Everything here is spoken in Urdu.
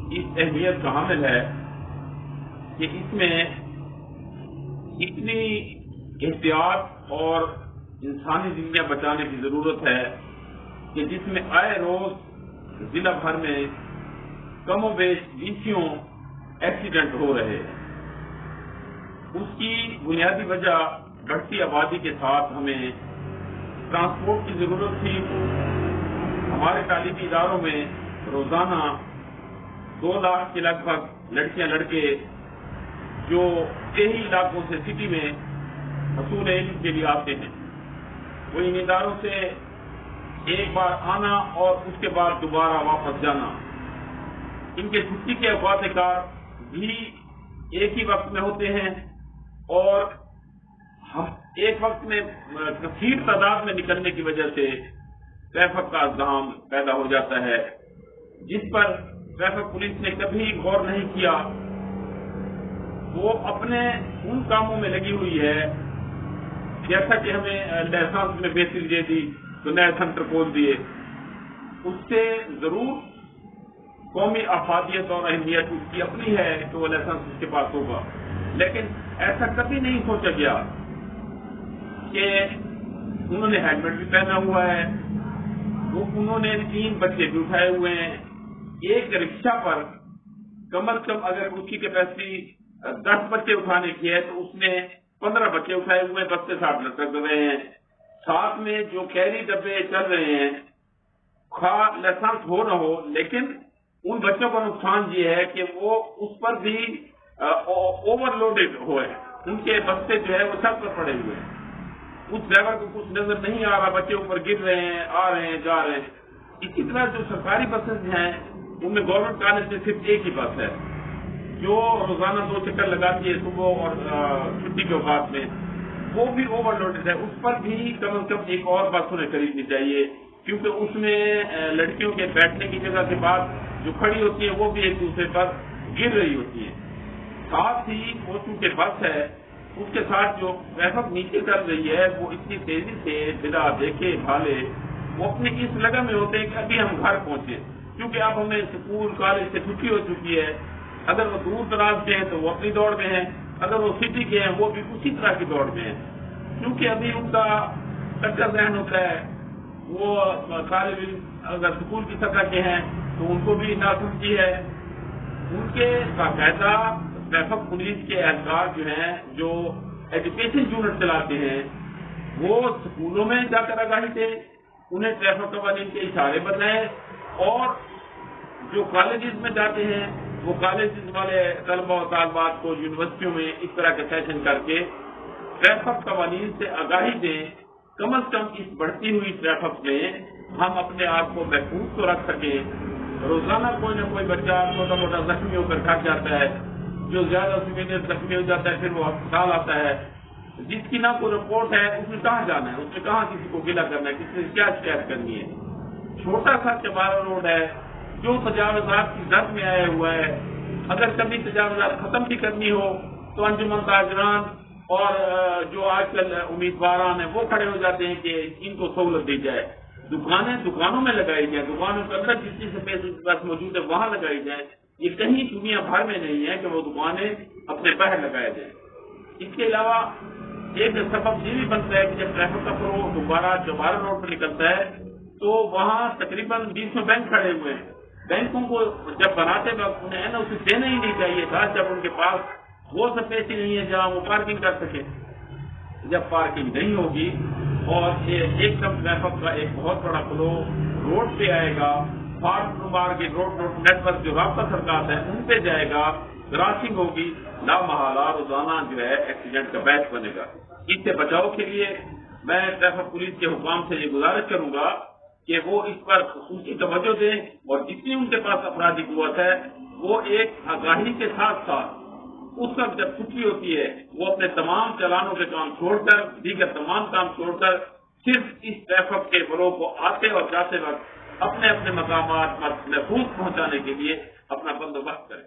اس اہمیت کا حامل ہے کہ اس میں اتنی احتیاط اور انسانی زندگیاں بچانے کی ضرورت ہے کہ جس میں آئے روز ضلع بھر میں کم و بیش 20 ایکسیڈنٹ ہو رہے ہیں۔ اس کی بنیادی وجہ بڑھتی آبادی کے ساتھ ہمیں ٹرانسپورٹ کی ضرورت تھی۔ ہمارے تعلیمی اداروں میں روزانہ 2 لاکھ کے لگ بھگ لڑکیاں لڑکے جو دیہی علاقوں سے سٹی میں حصول علم کے لیے آتے ہیں، وہ ان اداروں سے ایک بار آنا اور اس کے بعد دوبارہ واپس جانا، ان کے چھٹی کے اوقات کار بھی ایک ہی وقت میں ہوتے ہیں اور ایک وقت میں کثیر تعداد میں نکلنے کی وجہ سے ٹریفک کا ازدحام پیدا ہو جاتا ہے، جس پر ٹریفک پولیس نے کبھی غور نہیں کیا۔ وہ اپنے ان کاموں میں لگی ہوئی ہے، جیسا کہ ہمیں لائسنس میں بہتری دے دی تو نئے سینٹر کھول دیے، اس سے ضرور قومی افادیت اور اہمیت اس کی اپنی ہے کہ وہ لائسنس اس کے پاس ہوگا، لیکن ایسا کبھی نہیں سوچا گیا کہ انہوں نے ہیلمٹ بھی پہنا ہوا ہے، وہ انہوں نے 3 بچے بھی اٹھائے ہوئے ہیں۔ ایک رکشہ پر کم از کم اگر اس کی کیپیسٹی 10 بچے اٹھانے کی ہے تو اس نے 15 بچے اٹھائے ہوئے ہیں، 10 سے 60 لٹک رہے ہیں۔ ساتھ میں جو کیری ڈبے چل رہے ہیں، خواہ لائسنس ہو نہ ہو، لیکن ان بچوں کا نقصان یہ ہے کہ وہ اس پر بھی اوور لوڈڈ ہوئے، ان کے بستے جو ہے وہ سب پر پڑے ہوئے ہیں، اس ڈرائیور کو کچھ نظر نہیں آ رہا، بچے اوپر گر رہے ہیں، آ رہے ہیں، جا رہے ہیں۔ اسی طرح جو سرکاری بسیں ہیں ان میں گورنمنٹ کالج میں صرف ایک ہی بس ہے جو روزانہ 2 چکر لگاتی ہے صبح اور چھٹی کے اوقات میں، وہ بھی اوور لوڈڈ ہے، اس پر بھی کم از کم ایک اور بس انہیں خریدنی چاہیے، کیونکہ اس میں لڑکیوں کے بیٹھنے کی جگہ کے بعد جو کھڑی ہوتی ہے وہ بھی ایک دوسرے پر گر رہی ہوتی ہے۔ ساتھ ہی وہ چونکہ بس ہے، اس کے ساتھ جو ٹریفک نیچے چل رہی ہے وہ اتنی تیزی سے بلا دیکھے بھالے وہ اپنی اس لگن میں ہوتے ہیں کہ ابھی ہم گھر پہنچے، کیونکہ اب ہمیں اسکول کالج سے چھٹی ہو چکی ہے۔ اگر وہ دور دراز کے ہیں تو وہ اپنی دوڑ میں ہیں، اگر وہ سٹی کے ہیں وہ بھی اسی طرح کی دوڑ میں ہیں، کیونکہ ابھی ان کا کچا ذہن ہوتا ہے۔ وہ طالب علم اگر اسکول کی سطح کے ہیں تو ان کو بھی ناسمجھی ہے۔ ان کے باقاعدہ ٹریفک پولیس کے اہلکار جو ہیں، جو ایجوکیشن یونٹ چلاتے ہیں، وہ اسکولوں میں جا کر آگاہی دیں، انہیں ٹریفک قوانین کے اشارے بتائیں، اور جو کالجز میں جاتے ہیں وہ کالجز والے طلبہ و طالبات کو یونیورسٹیوں میں اس طرح کے سیشن کر کے ٹریفک قوانین سے آگاہی دیں، کم از کم اس بڑھتی ہوئی ٹریفک میں ہم اپنے آپ کو محفوظ تو رکھ سکیں۔ روزانہ کوئی نہ کوئی بچہ چھوٹا موٹا زخمی ہو کر گھر جاتا ہے، جو زیادہ سیویئر زخمی ہو جاتا ہے پھر وہ ہسپتال آتا ہے، جس کی نہ کوئی رپورٹ ہے اس نے کہاں جانا ہے، اس نے کہاں کسی کو گلا کرنا ہے، کسی سے کیا شکایت کرنی ہے۔ چھوٹا سا چمارا روڈ ہے جو تجاوزات کی زد میں آیا ہوا ہے، اگر کبھی تجاوزات ختم بھی کرنی ہو تو انجمن تاجران اور جو آج کل امیدواران ہیں وہ کھڑے ہو جاتے ہیں کہ ان کو سہولت دی جائے، دکانوں میں لگائی جائے، دکانوں کے اندر جس چیز سے پیسے موجود ہے وہاں لگائی جائے۔ یہ کہیں دنیا بھر میں نہیں ہے کہ وہ دکانیں اپنے باہر لگائے جائیں۔ اس کے علاوہ ایک سبب یہ بھی بنتا ہے کہ جب ٹریفک کا فلو دوبارہ چوبارہ روڈ پر نکلتا ہے تو وہاں تقریباً 20 بینک کھڑے ہوئے ہیں۔ بینکوں کو جب بناتے وقت انہیں ہے نا اسے دینا ہی نہیں چاہیے تھا جب ان کے پاس وہ سپیس ہی نہیں ہے جہاں وہ پارکنگ کر سکے۔ جب پارکنگ نہیں ہوگی اور ایک دم ٹریفک کا ایک بہت بڑا فلو روڈ پہ آئے گا، مارکیٹ روڈ نیٹ ورک جو رابطہ سرکار ہے ان پہ جائے گا، کراسنگ ہوگی، لامحالہ روزانہ جو ہے ایکسیڈنٹ کا بیچ بنے گا۔ اس سے بچاؤ کے لیے میں ٹریفک پولیس کے حکام سے یہ گزارش کروں گا کہ وہ اس پر خصوصی توجہ دیں اور جتنی ان کے پاس افرادی قوت ہے وہ ایک آگاہی کے ساتھ ساتھ اس وقت جب چھٹی ہوتی ہے وہ اپنے تمام چلانوں کے کام چھوڑ کر، دیگر تمام کام چھوڑ کر صرف اس ٹریفک کے فلو کو آتے اور جاتے وقت اپنے اپنے مقامات محفوظ پہنچانے کے لیے اپنا بندوبست کریں۔